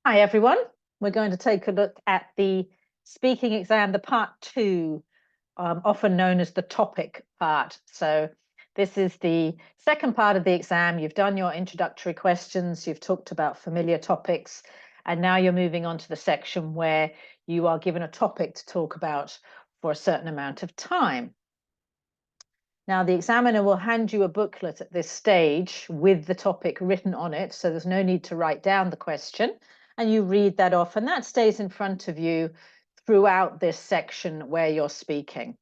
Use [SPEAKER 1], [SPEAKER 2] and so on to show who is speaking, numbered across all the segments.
[SPEAKER 1] Hi, everyone. We're going to take a look at the speaking exam, the part two, often known as the topic part. So this is the second part of the exam. You've done your introductory questions, you've talked about familiar topics, and now you're moving on to the section where you are given a topic to talk about for a certain amount of time. Now, the examiner will hand you a booklet at this stage with the topic written on it, so there's no need to write down the question, and you read that off, and that stays in front of you throughout this section where you're speaking.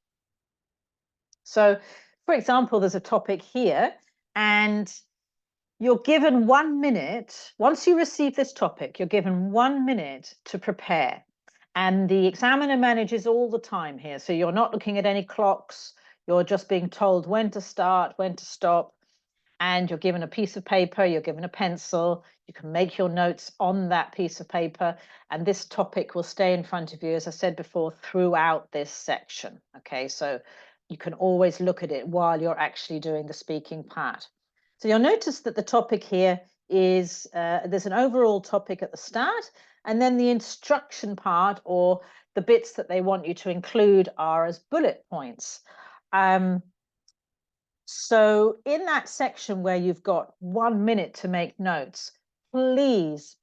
[SPEAKER 1] So, for example, there's a topic here, and you're given 1 minute. Once you receive this topic, you're given 1 minute to prepare. And the examiner manages all the time here. So you're not looking at any clocks. You're just being told when to start, when to stop. And you're given a piece of paper, you're given a pencil. You can make your notes on that piece of paper. And this topic will stay in front of you, as I said before, throughout this section. Okay, so you can always look at it while you're actually doing the speaking part. So you'll notice that the topic here is, there's an overall topic at the start, and then the instruction part, or the bits that they want you to include, are as bullet points. So in that section where you've got 1 minute to make notes, please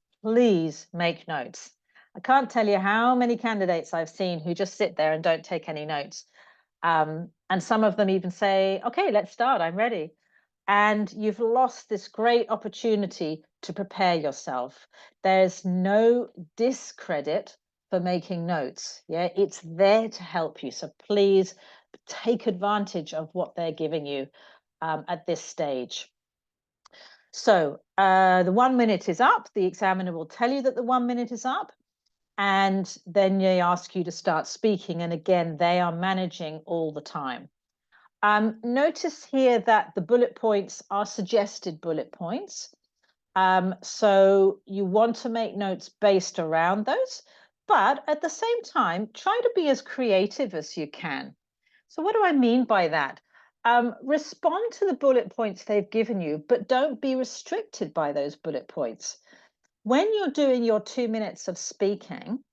[SPEAKER 1] make notes. I can't tell you how many candidates I've seen who just sit there and don't take any notes. And some of them even say, okay, let's start, I'm ready. And you've lost this great opportunity to prepare yourself. There's no discredit for making notes. Yeah, it's there to help you. So please take advantage of what they're giving you at this stage. So the 1 minute is up. The examiner will tell you that the 1 minute is up. And then they ask you to start speaking. And again, they are managing all the time. Notice here that the bullet points are suggested bullet points. So you want to make notes based around those, but at the same time, try to be as creative as you can. So what do I mean by that? Respond to the bullet points they've given you, but don't be restricted by those bullet points. When you're doing your 2 minutes of speaking,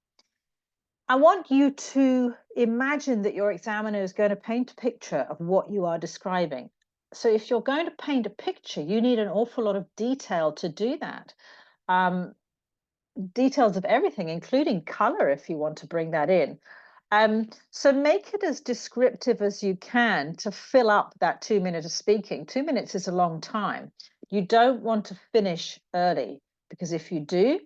[SPEAKER 1] I want you to imagine that your examiner is going to paint a picture of what you are describing. So if you're going to paint a picture, you need an awful lot of detail to do that. Details of everything, including color, if you want to bring that in. So make it as descriptive as you can to fill up that 2 minutes of speaking. 2 minutes is a long time. You don't want to finish early, because if you do,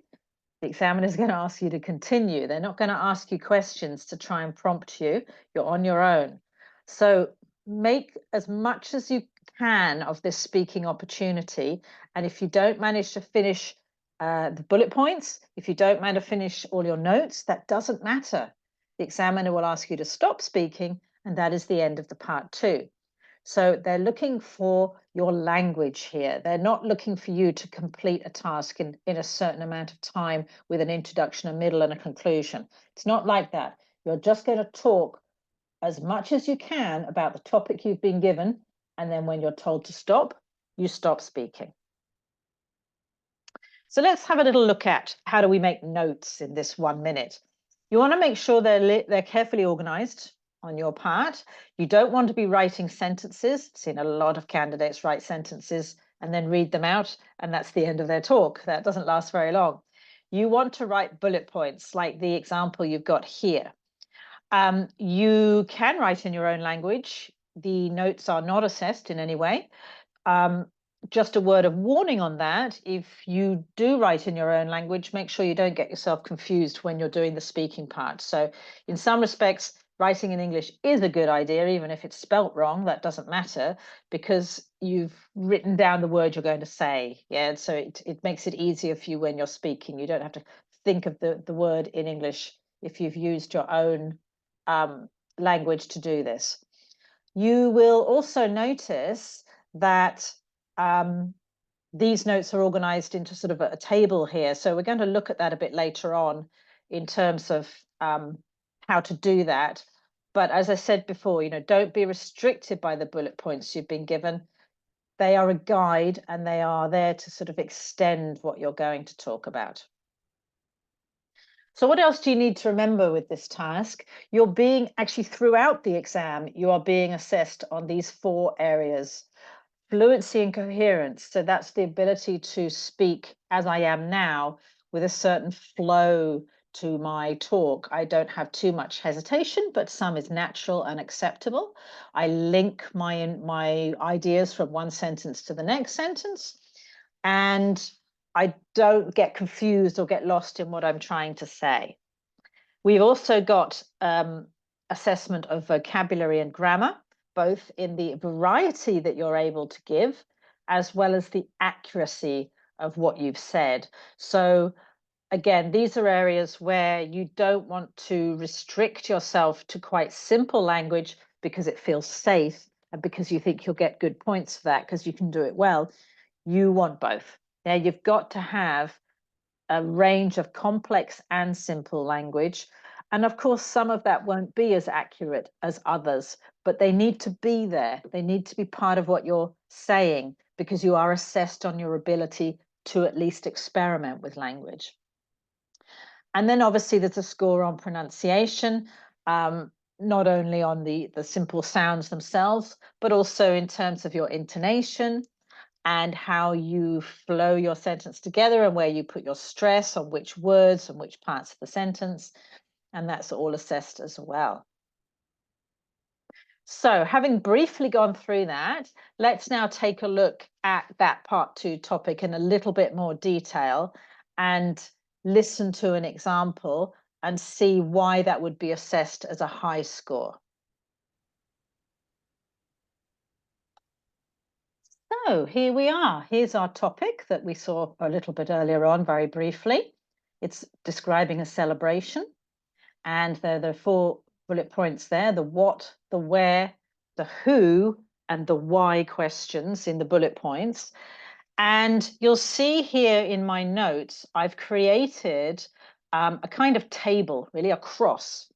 [SPEAKER 1] the examiner is going to ask you to continue. They're not going to ask you questions to try and prompt you. You're on your own. So make as much as you can of this speaking opportunity. And if you don't manage to finish the bullet points, if you don't manage to finish all your notes, that doesn't matter. The examiner will ask you to stop speaking, and that is the end of the part two. So they're looking for your language here. They're not looking for you to complete a task in a certain amount of time with an introduction, a middle, and a conclusion. It's not like that. You're just going to talk as much as you can about the topic you've been given, and then when you're told to stop, you stop speaking. So let's have a little look at how do we make notes in this 1 minute. You want to make sure they're carefully organized on your part. You don't want to be writing sentences. I've seen a lot of candidates write sentences and then read them out, and that's the end of their talk. That doesn't last very long. You want to write bullet points like the example you've got here. You can write in your own language. The notes are not assessed in any way. Just a word of warning on that: if you do write in your own language, make sure you don't get yourself confused when you're doing the speaking part. So in some respects, writing in English is a good idea, even if it's spelt wrong. That doesn't matter, because you've written down the word you're going to say. Yeah, so it makes it easier for you when you're speaking. You don't have to think of the word in English if you've used your own language to do this. You will also notice that these notes are organized into sort of a table here. So we're going to look at that a bit later on in terms of how to do that. But as I said before, don't be restricted by the bullet points you've been given. They are a guide, and they are there to sort of extend what you're going to talk about. So what else do you need to remember with this task? You're being actually throughout the exam, you are being assessed on these 4 areas. Fluency and coherence. So that's the ability to speak as I am now with a certain flow to my talk. I don't have too much hesitation, but some is natural and acceptable. I link my ideas from one sentence to the next sentence. And I don't get confused or get lost in what I'm trying to say. We've also got assessment of vocabulary and grammar, both in the variety that you're able to give, as well as the accuracy of what you've said. So again, these are areas where you don't want to restrict yourself to quite simple language because it feels safe and because you think you'll get good points for that because you can do it well. You want both. Now, you've got to have a range of complex and simple language. And of course, some of that won't be as accurate as others, but they need to be there. They need to be part of what you're saying because you are assessed on your ability to at least experiment with language. And then obviously there's a score on pronunciation, not only on the simple sounds themselves, but also in terms of your intonation and how you flow your sentence together and where you put your stress on which words and which parts of the sentence. And that's all assessed as well. So having briefly gone through that, let's now take a look at that part 2 topic in a little bit more detail and listen to an example and see why that would be assessed as a high score. So here we are. Here's our topic that we saw a little bit earlier on, very briefly. It's describing a celebration. And there are 4 bullet points there: the what, the where, the who, and the why questions in the bullet points. And you'll see here in my notes, I've created a kind of table, really a cross.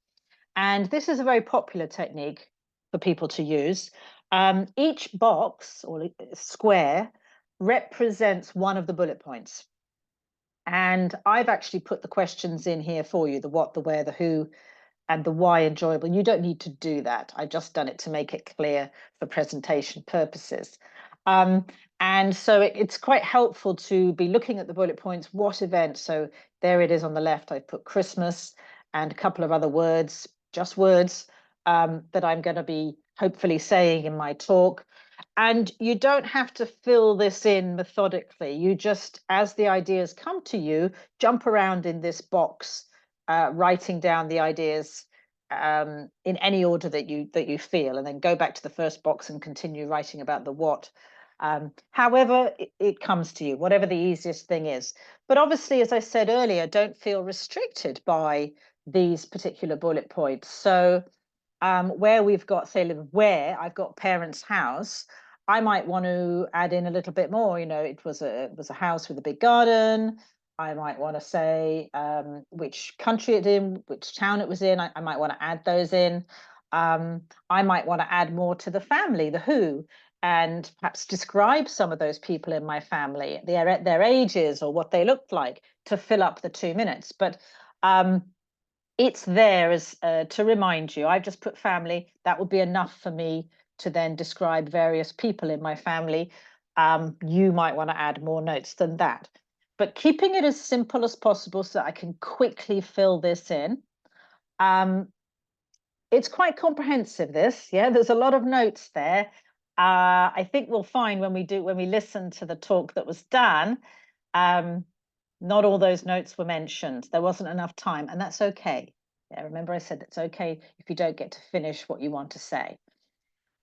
[SPEAKER 1] And this is a very popular technique for people to use. Each box or square represents one of the bullet points. And I've actually put the questions in here for you: the what, the where, the who, and the why enjoyable. You don't need to do that. I've just done it to make it clear for presentation purposes. And so it's quite helpful to be looking at the bullet points, what event. So there it is on the left. I've put Christmas and a couple of other words, just words that I'm going to be hopefully saying in my talk. And you don't have to fill this in methodically. You just, as the ideas come to you, jump around in this box, writing down the ideas in any order that you feel, and then go back to the first box and continue writing about the what. However it comes to you, whatever the easiest thing is. But obviously, as I said earlier, don't feel restricted by these particular bullet points. So where we've got, say, where I've got parents' house, I might want to add in a little bit more. You know, it was a house with a big garden. I might want to say which country it in, which town it was in. I might want to add those in. I might want to add more to the family, the who, and perhaps describe some of those people in my family, their ages or what they looked like, to fill up the 2 minutes. But it's there as to remind you. I've just put family. That would be enough for me to then describe various people in my family. You might want to add more notes than that, but keeping it as simple as possible so that I can quickly fill this in. It's quite comprehensive, this. Yeah, there's a lot of notes there. I think we'll find when we listen to the talk that was done, not all those notes were mentioned. There wasn't enough time, and that's okay. Yeah, remember I said it's okay if you don't get to finish what you want to say.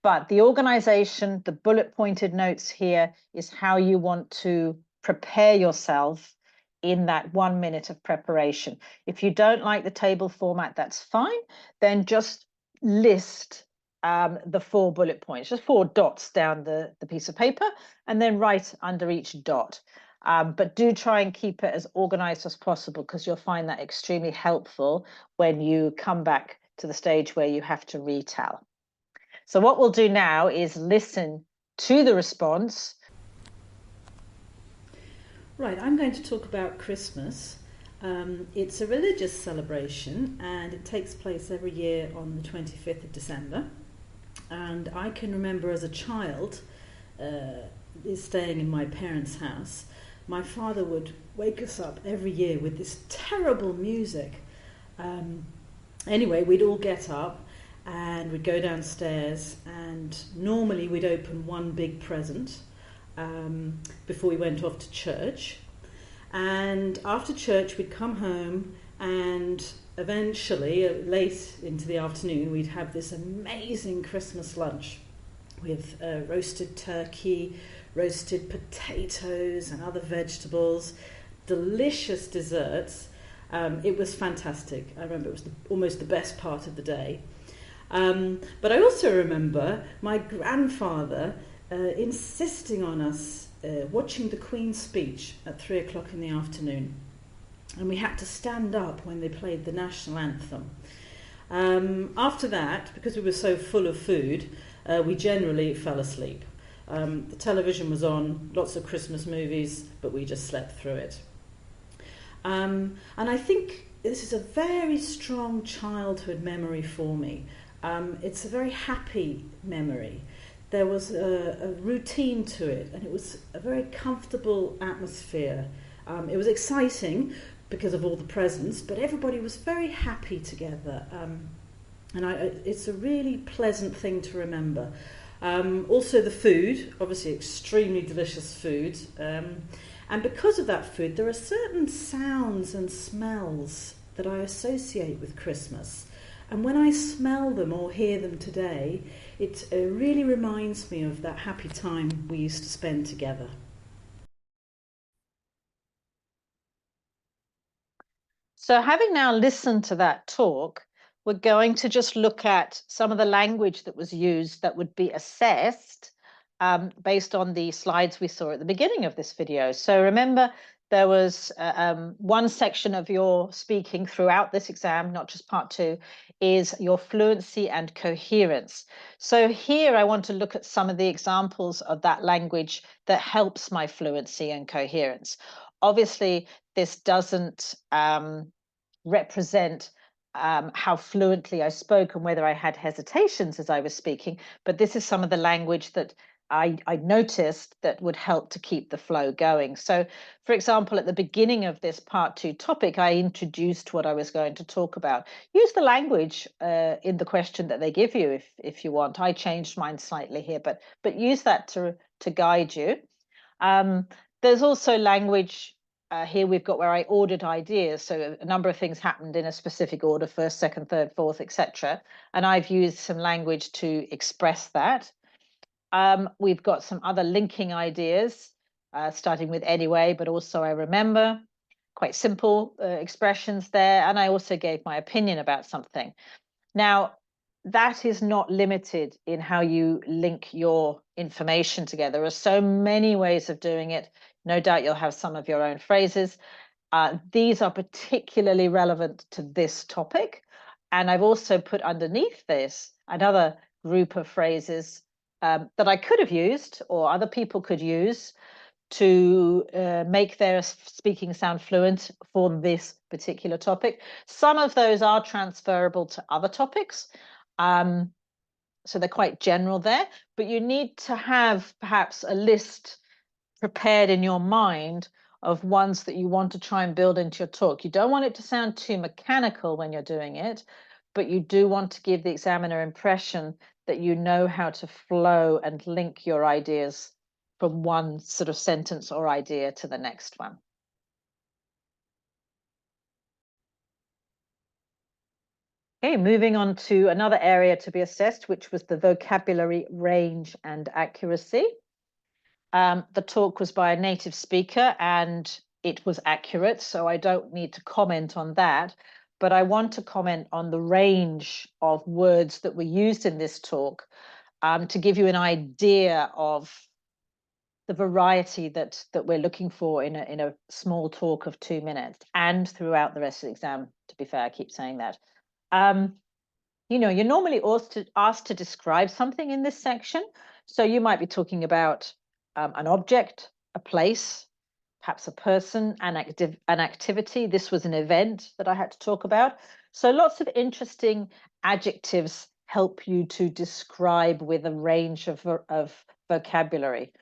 [SPEAKER 1] But the organization, the bullet pointed notes here, is how you want to prepare yourself in that 1 minute of preparation. If you don't like the table format, that's fine. Then just list the 4 bullet points, just 4 dots down the piece of paper, and then write under each dot. But do try and keep it as organized as possible, because you'll find that extremely helpful when you come back to the stage where you have to retell. So what we'll do now is listen to the response.
[SPEAKER 2] Right, I'm going to talk about Christmas, It's a religious celebration, and it takes place every year on the 25th of December. And I can remember as a child, staying in my parents' house, my father would wake us up every year with this terrible music. Anyway, we'd all get up and we'd go downstairs, and normally we'd open one big present before we went off to church. And after church, we'd come home, and eventually, late into the afternoon, we'd have this amazing Christmas lunch with roasted turkey, roasted potatoes and other vegetables, delicious desserts. It was fantastic. I remember it was almost the best part of the day. But I also remember my grandfather insisting on us watching the Queen's speech at 3 o'clock in the afternoon. And we had to stand up when they played the national anthem. After that, because we were so full of food, we generally fell asleep. The television was on, lots of Christmas movies, but we just slept through it. And I think this is a very strong childhood memory for me. It's a very happy memory. There was a routine to it, and it was a very comfortable atmosphere. It was exciting because of all the presents, but everybody was very happy together. It's a really pleasant thing to remember. Also the food, obviously extremely delicious food. And because of that food, there are certain sounds and smells that I associate with Christmas. And when I smell them or hear them today, it really reminds me of that happy time we used to spend together.
[SPEAKER 1] So having now listened to that talk, we're going to just look at some of the language that was used that would be assessed based on the slides we saw at the beginning of this video. So remember, there was one section of your speaking throughout this exam, not just part 2, is your fluency and coherence. So here I want to look at some of the examples of that language that helps my fluency and coherence. Obviously, this doesn't represent how fluently I spoke and whether I had hesitations as I was speaking, but this is some of the language that I noticed that would help to keep the flow going. So, for example, at the beginning of this part 2 topic, I introduced what I was going to talk about. Use the language in the question that they give you if you want. I changed mine slightly here, but use that to guide you. There's also language here we've got where I ordered ideas. So a number of things happened in a specific order, first, second, third, fourth, etc. And I've used some language to express that. We've got some other linking ideas, starting with anyway, but also I remember. Quite simple expressions there. And I also gave my opinion about something. Now, that is not limited in how you link your information together. There are so many ways of doing it. No doubt you'll have some of your own phrases. These are particularly relevant to this topic. And I've also put underneath this another group of phrases that I could have used or other people could use to make their speaking sound fluent for this particular topic. Some of those are transferable to other topics. So they're quite general there, but you need to have perhaps a list prepared in your mind of ones that you want to try and build into your talk. You don't want it to sound too mechanical when you're doing it, but you do want to give the examiner impression that you know how to flow and link your ideas from one sort of sentence or idea to the next one. Okay, moving on to another area to be assessed, which was the vocabulary range and accuracy. The talk was by a native speaker and it was accurate, so I don't need to comment on that. But I want to comment on the range of words that were used in this talk to give you an idea of the variety that we're looking for in a small talk of 2 minutes and throughout the rest of the exam. To be fair, I keep saying that. You know, you're normally asked to describe something in this section. So you might be talking about an object, a place, perhaps a person, an activity. This was an event that I had to talk about. So lots of interesting adjectives help you to describe with a range of vocabulary.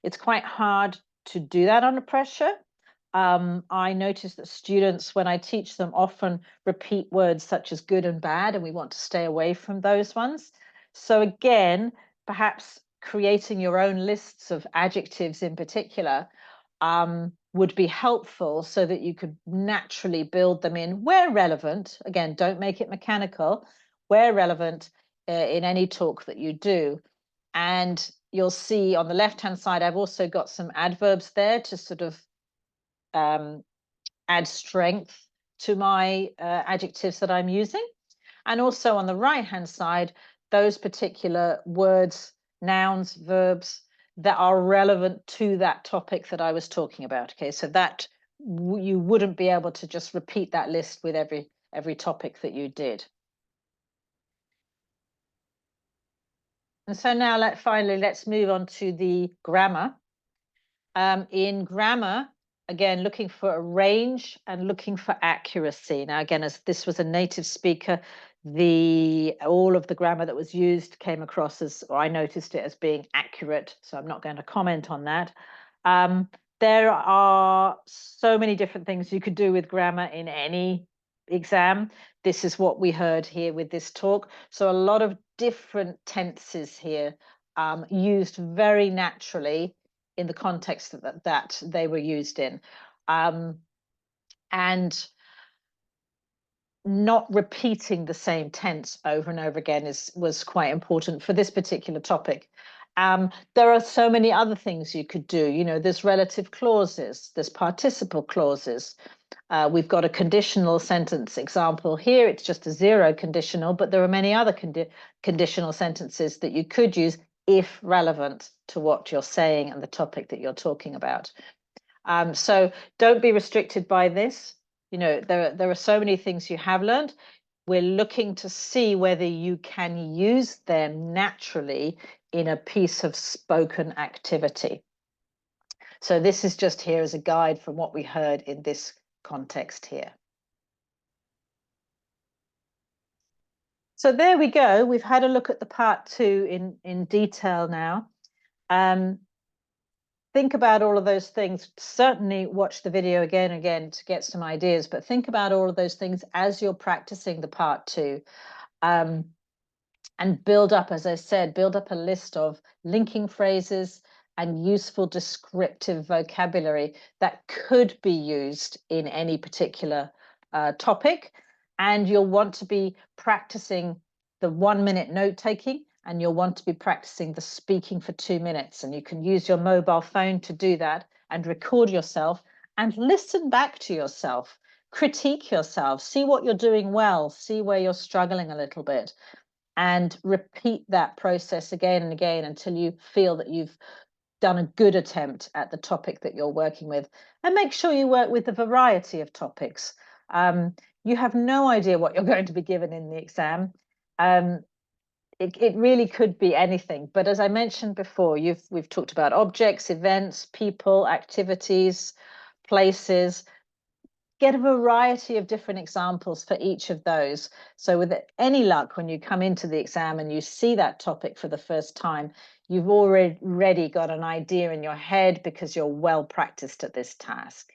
[SPEAKER 1] It's quite hard to do that under pressure. I notice that students, when I teach them, often repeat words such as good and bad, and we want to stay away from those ones. So again, perhaps creating your own lists of adjectives in particular would be helpful so that you could naturally build them in where relevant. Again, don't make it mechanical, where relevant in any talk that you do. And you'll see on the left-hand side, I've also got some adverbs there to sort of add strength to my adjectives that I'm using. And also on the right-hand side, those particular words, nouns, verbs that are relevant to that topic that I was talking about. Okay, so that you wouldn't be able to just repeat that list with every topic that you did. And so now finally, let's move on to the grammar. In grammar, again, looking for a range and looking for accuracy. Now, again, as this was a native speaker, all of the grammar that was used came across as, or I noticed it as being accurate. So I'm not going to comment on that. There are so many different things you could do with grammar in any exam. This is what we heard here with this talk. So a lot of different tenses here used very naturally in the context that they were used in. And not repeating the same tense over and over again was quite important for this particular topic. There are so many other things you could do. You know, there's relative clauses, there's participle clauses. We've got a conditional sentence example here. It's just a zero conditional, but there are many other conditional sentences that you could use if relevant to what you're saying and the topic that you're talking about. So don't be restricted by this. You know, there are so many things you have learned. We're looking to see whether you can use them naturally in a piece of spoken activity. So this is just here as a guide from what we heard in this context here. So there we go. We've had a look at the part 2 in detail now. Think about all of those things. Certainly watch the video again and again to get some ideas, but think about all of those things as you're practicing the part 2. And build up, as I said, build up a list of linking phrases and useful descriptive vocabulary that could be used in any particular topic. And you'll want to be practicing the 1-minute note taking, and you'll want to be practicing the speaking for 2 minutes. And you can use your mobile phone to do that and record yourself and listen back to yourself, critique yourself, see what you're doing well, see where you're struggling a little bit, and repeat that process again and again until you feel that you've done a good attempt at the topic that you're working with. And make sure you work with a variety of topics. You have no idea what you're going to be given in the exam. It really could be anything. But as I mentioned before, we've talked about objects, events, people, activities, places. Get a variety of different examples for each of those. So with any luck, when you come into the exam and you see that topic for the first time, you've already got an idea in your head because you're well practiced at this task.